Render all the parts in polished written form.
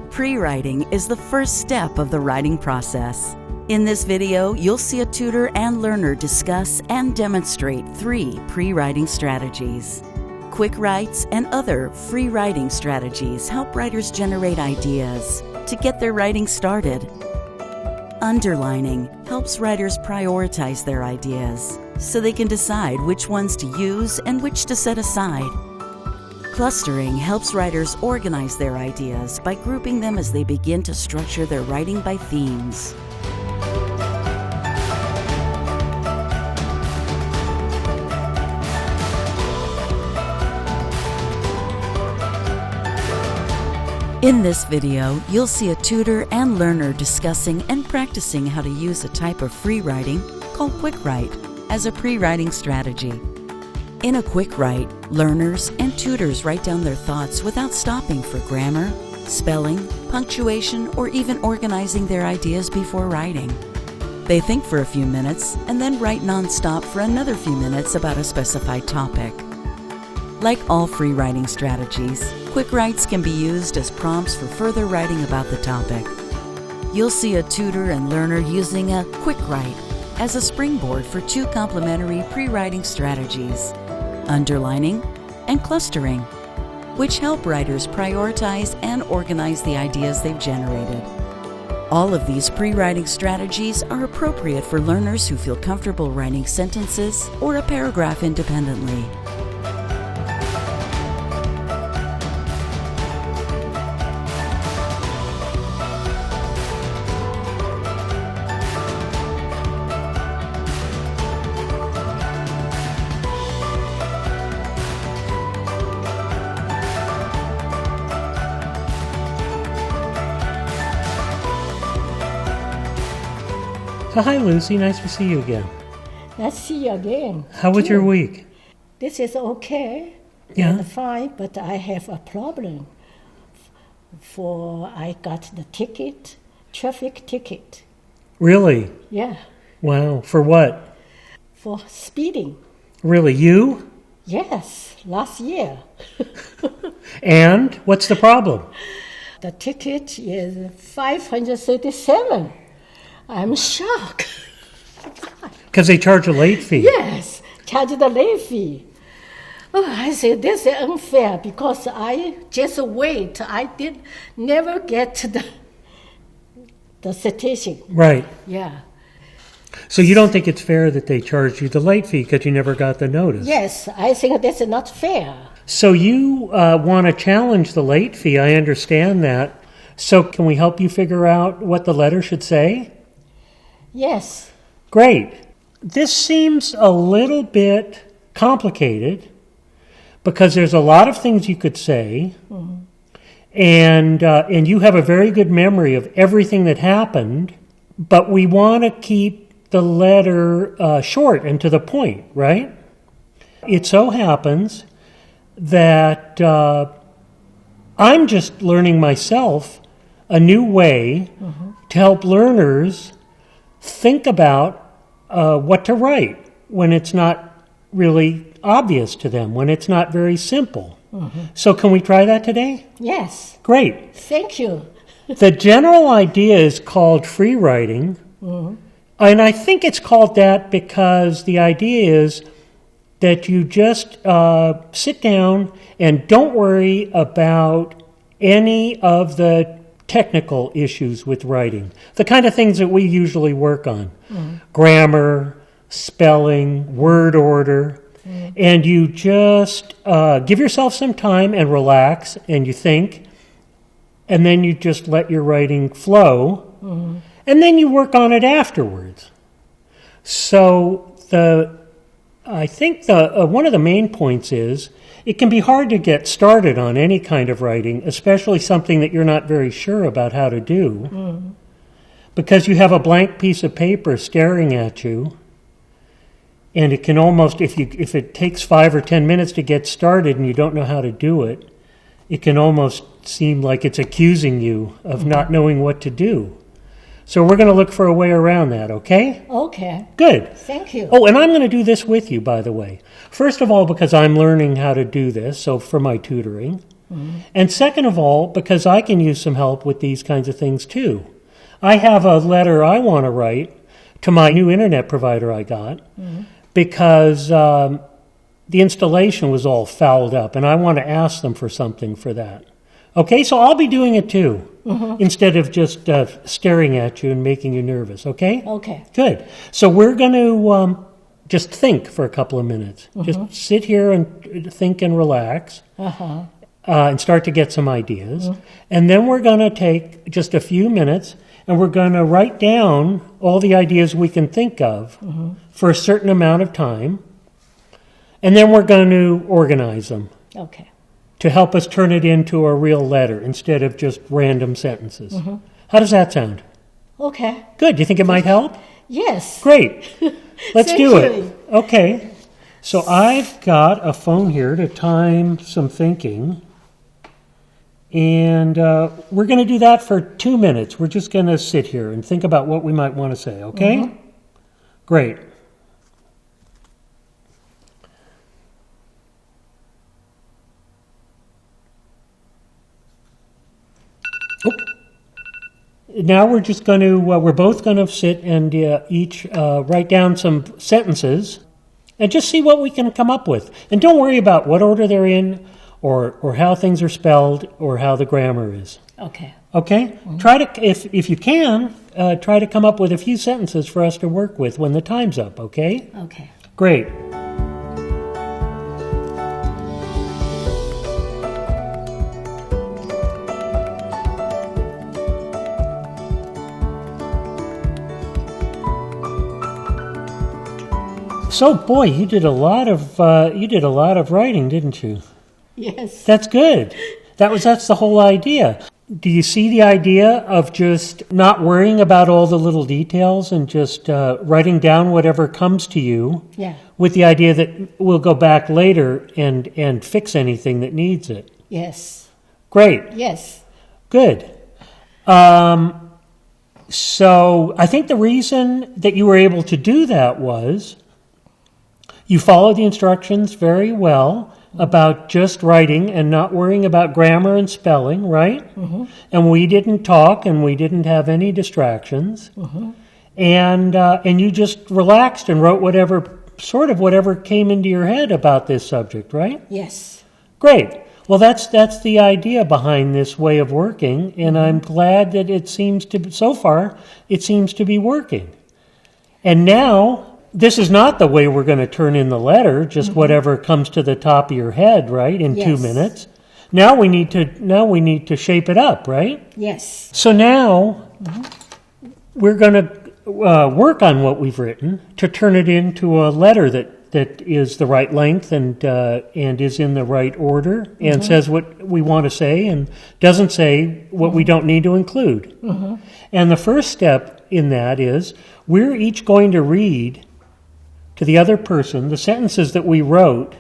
Pre-writing is the first step of the writing process. In this video, you'll see a tutor and learner discuss and demonstrate 3 pre-writing strategies. Quick writes and other free writing strategies help writers generate ideas to get their writing started. Underlining helps writers prioritize their ideas so they can decide which ones to use and which to set aside. Clustering helps writers organize their ideas by grouping them as they begin to structure their writing by themes. In this video, you'll see a tutor and learner discussing and practicing how to use a type of free writing called quick write as a pre-writing strategy. In a quick write, learners and tutors write down their thoughts without stopping for grammar, spelling, punctuation, or even organizing their ideas before writing. They think for a few minutes and then write non-stop for another few minutes about a specified topic. Like all free writing strategies, quick writes can be used as prompts for further writing about the topic. You'll see a tutor and learner using a quick write as a springboard for 2 complementary pre-writing strategies, underlining and clustering, which help writers prioritize and organize the ideas they've generated. All of these pre-writing strategies are appropriate for learners who feel comfortable writing sentences or a paragraph independently. Hi, Lucy. Nice to see you again. Let's see you again. How was your week? This is okay. Yeah. And fine, but I have a problem. I got the ticket, traffic ticket. Really? Yeah, Wow. For what? for speeding. Really? You? Yes, last year. And what's the problem? The ticket is 537. I'm shocked. Because they charge a late fee. Yes, charge the late fee. Oh, I said, this is unfair because I just wait. I never get the citation. Right. Yeah. So you don't think it's fair that they charge you the late fee because you never got the notice? Yes, I think that's not fair. So you want to challenge the late fee. I understand that. So can we help you figure out what the letter should say? Yes. Great. This seems a little bit complicated because there's a lot of things you could say, and you have a very good memory of everything that happened, but we want to keep the letter short and to the point, right? It so happens that I'm just learning myself a new way to help learners think about what to write when it's not really obvious to them, when it's not very simple. So can we try that today? Yes. Great. Thank you. The general idea is called free writing, and I think it's called that because the idea is that you just sit down and don't worry about any of the technical issues with writing, the kind of things that we usually work on, grammar, spelling, word order, and you just give yourself some time and relax, and you think, and then you just let your writing flow, and then you work on it afterwards. So I think one of the main points is it can be hard to get started on any kind of writing, especially something that you're not very sure about how to do, because you have a blank piece of paper staring at you, and it can almost, if it takes 5 or 10 minutes to get started and you don't know how to do it, it can almost seem like it's accusing you of not knowing what to do. So we're going to look for a way around that, okay? Okay. Good. Thank you. Oh, and I'm going to do this with you, by the way. First of all, because I'm learning how to do this, so for my tutoring. And second of all, because I can use some help with these kinds of things too. I have a letter I want to write to my new internet provider I got because the installation was all fouled up, and I want to ask them for something for that. Okay, so I'll be doing it too, instead of just staring at you and making you nervous, okay? Okay. Good. So we're going to just think for a couple of minutes. Just sit here and think and relax. And start to get some ideas. And then we're going to take just a few minutes and we're going to write down all the ideas we can think of for a certain amount of time. And then we're going to organize them Okay. to help us turn it into a real letter instead of just random sentences. How does that sound? Okay. Good. Do you think it might help? Yes. Great. Let's Thank do you. it. Okay. So I've got a phone here to time some thinking. And we're going to do that for 2 minutes. We're just going to sit here and think about what we might want to say, okay? Great. Now we're just going to, we're both going to sit and each write down some sentences and just see what we can come up with. And don't worry about what order they're in or how things are spelled or how the grammar is. Okay. Okay? Try to, if you can, try to come up with a few sentences for us to work with when the time's up, okay? Okay. Great. So, boy, you did a lot of writing, didn't you? Yes. That's good. That's the whole idea. Do you see the idea of just not worrying about all the little details and just writing down whatever comes to you Yeah. with the idea that we'll go back later and fix anything that needs it? Yes. Great. Yes. Good. So I think the reason that you were able to do that was you followed the instructions very well about just writing and not worrying about grammar and spelling, right? And we didn't talk and we didn't have any distractions. And you just relaxed and wrote whatever came into your head about this subject, right? Yes. Great. Well, that's the idea behind this way of working, and I'm glad that so far, it seems to be working. And now, this is not the way we're going to turn in the letter, just whatever comes to the top of your head, right, in 2 minutes. Now we need to shape it up, right? Yes. So now we're going to work on what we've written to turn it into a letter that is the right length and is in the right order and says what we want to say and doesn't say what we don't need to include. And the first step in that is we're each going to read to the other person the sentences that we wrote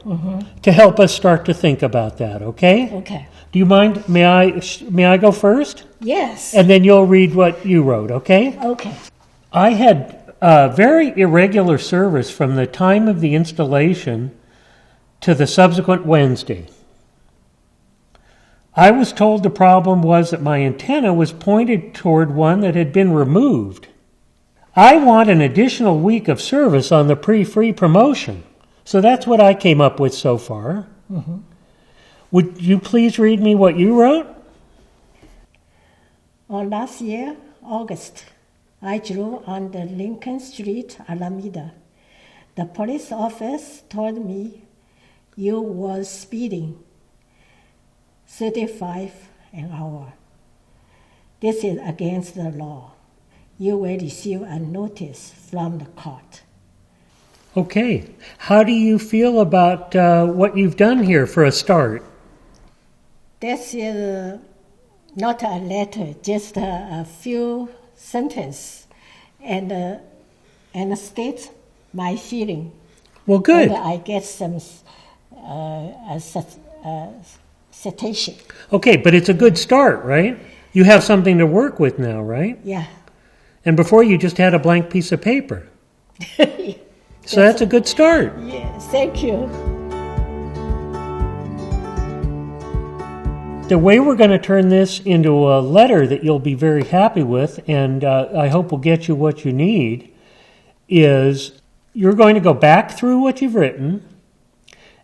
to help us start to think about that, okay? Okay. Do you mind? May I go first? Yes. And then you'll read what you wrote, okay? Okay. I had very irregular service from the time of the installation to the subsequent Wednesday. I was told the problem was that my antenna was pointed toward one that had been removed. I want an additional week of service on the pre-free promotion. So that's what I came up with so far. Would you please read me what you wrote? On last year, August, I drove on the Lincoln Street, Alameda. The police officer told me you was speeding 35 an hour. This is against the law. You will receive a notice from the court. Okay. How do you feel about what you've done here for a start? This is not a letter, just a few sentences and state my feeling. Well, good. And I get some citation. Okay, but it's a good start, right? You have something to work with now, right? Yeah. And before you just had a blank piece of paper. So that's a good start. Yes, thank you. The way we're going to turn this into a letter that you'll be very happy with, and I hope will get you what you need, is you're going to go back through what you've written,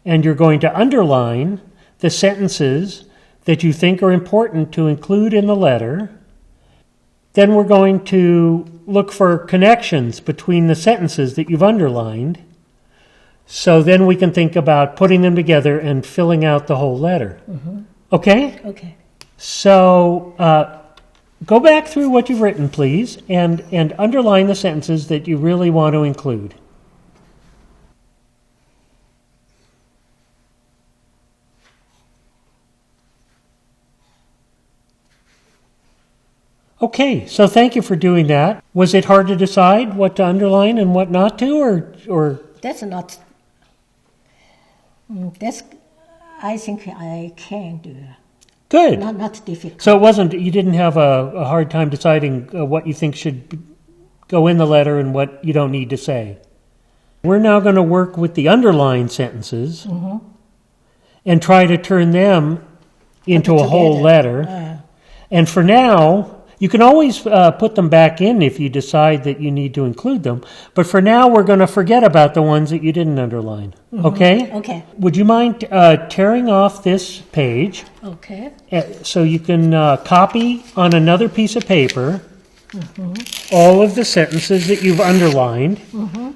and you're going to underline the sentences that you think are important to include in the letter. Then we're going to look for connections between the sentences that you've underlined. So then we can think about putting them together and filling out the whole letter. Mm-hmm. Okay? Okay. So go back through what you've written, please, and underline the sentences that you really want to include. Okay, so thank you for doing that. Was it hard to decide what to underline and what not to, or? That's not. That's. I think I can do. Good. Not difficult. So it wasn't. You didn't have a hard time deciding what you think should go in the letter and what you don't need to say. We're now going to work with the underlined sentences and try to turn them into a whole letter. And for now, you can always put them back in if you decide that you need to include them. But for now, we're going to forget about the ones that you didn't underline. Okay? Okay. Would you mind tearing off this page Okay. so you can copy on another piece of paper all of the sentences that you've underlined,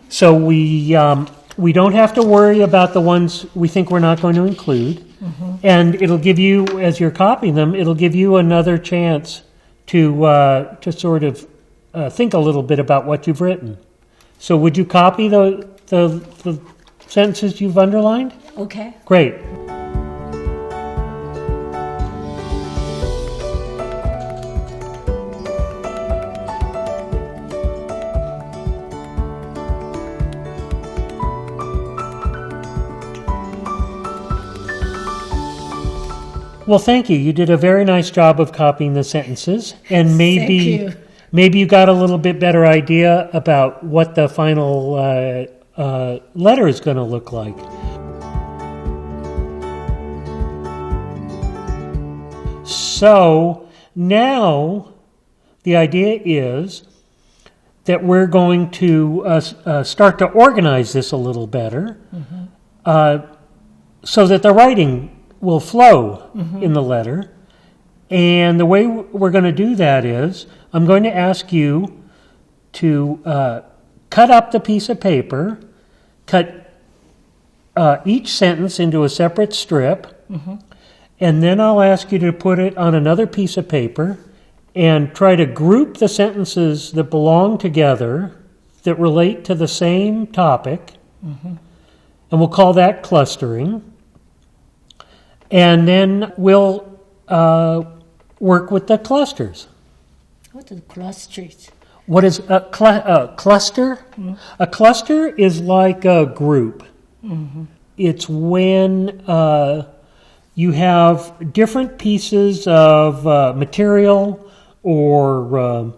so we don't have to worry about the ones we think we're not going to include. And it'll give you, as you're copying them, it'll give you another chance to sort of think a little bit about what you've written. So would you copy the sentences you've underlined? Okay. Great. Well, thank you. You did a very nice job of copying the sentences, and maybe you got a little bit better idea about what the final letter is going to look like. So now the idea is that we're going to start to organize this a little better, so that the writing will flow in the letter. And the way we're going to do that is I'm going to ask you to cut up the piece of paper, cut each sentence into a separate strip, and then I'll ask you to put it on another piece of paper and try to group the sentences that belong together that relate to the same topic, and we'll call that clustering. And then we'll work with the clusters. What are the clusters? What is a cluster? A cluster is like a group. It's when you have different pieces of material, or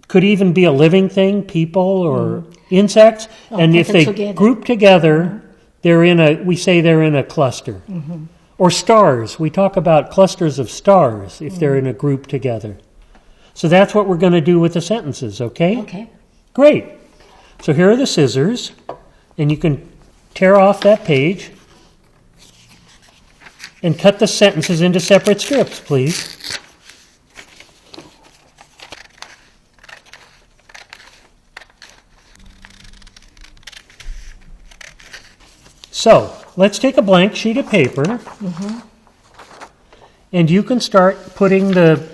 could even be a living thing, people or insects. And if they group together, we say they're in a cluster. Or stars. We talk about clusters of stars if they're in a group together. So that's what we're going to do with the sentences, okay? Okay. Great. So here are the scissors, and you can tear off that page and cut the sentences into separate strips, please. So, let's take a blank sheet of paper, and you can start putting the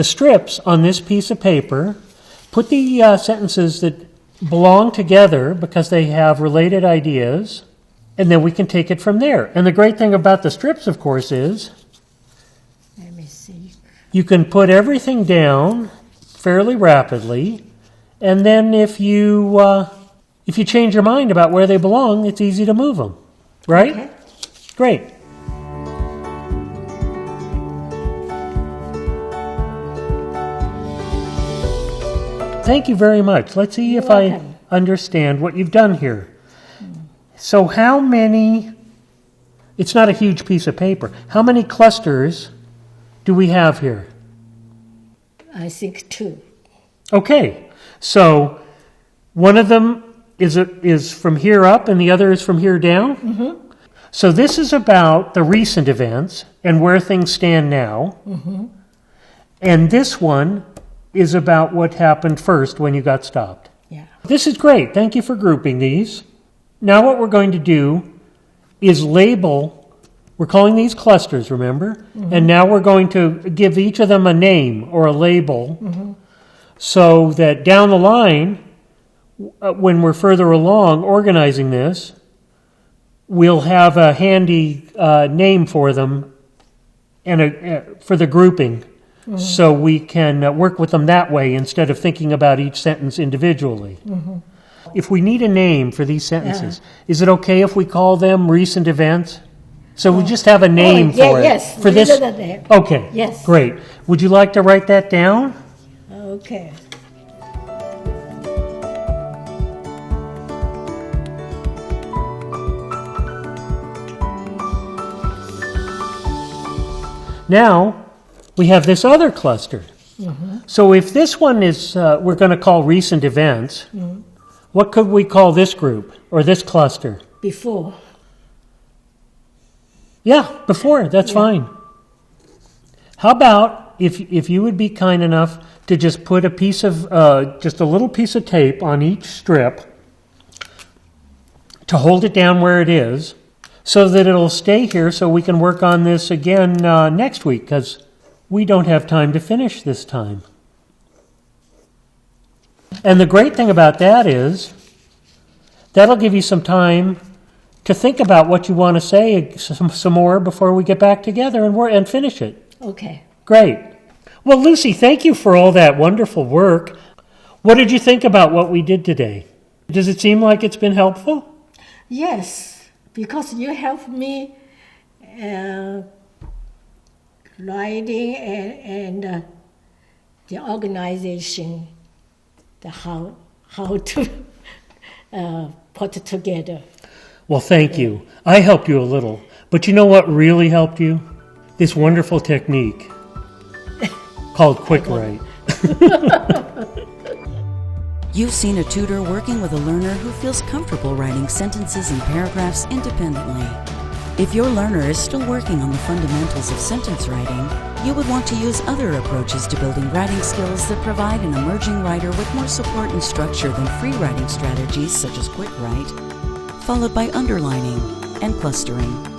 strips on this piece of paper. Put the sentences that belong together because they have related ideas, and then we can take it from there. And the great thing about the strips, of course, is Let me see. you can put everything down fairly rapidly, and then if you change your mind about where they belong, it's easy to move them, right? Okay. Great. thank you very much. Let's see if I understand what you've done here. So how many, it's not a huge piece of paper, how many clusters do we have here? I think 2. Okay, so one of them is from here up and the other is from here down? Mm-hmm. So this is about the recent events and where things stand now. Mm-hmm. And this one is about what happened first when you got stopped. Yeah. This is great. Thank you for grouping these. Now what we're going to do is label, we're calling these clusters, remember? Mm-hmm. And now we're going to give each of them a name or a label so that down the line, when we're further along organizing this, we'll have a handy name for them and for the grouping, so we can work with them that way instead of thinking about each sentence individually. If we need a name for these sentences, is it okay if we call them recent events? So we just have a name for it. Yes, for this. Okay. Yes. Great. Would you like to write that down? Okay. Now, we have this other cluster. So if this one is, we're going to call recent events, what could we call this group or this cluster? Before. Yeah, before, that's fine. How about if you would be kind enough to just put a piece of, just a little piece of tape on each strip to hold it down where it is, so that it'll stay here so we can work on this again next week, because we don't have time to finish this time. And the great thing about that is that'll give you some time to think about what you want to say some more before we get back together and finish it. Okay. Great. Well, Lucy, thank you for all that wonderful work. What did you think about what we did today? Does it seem like it's been helpful? Yes. Because you helped me writing and the organization, how to put it together. Well, thank you. I helped you a little. But you know what really helped you? This wonderful technique called Quick Write. You've seen a tutor working with a learner who feels comfortable writing sentences and paragraphs independently. If your learner is still working on the fundamentals of sentence writing, you would want to use other approaches to building writing skills that provide an emerging writer with more support and structure than free writing strategies such as Quick Write, followed by underlining and clustering.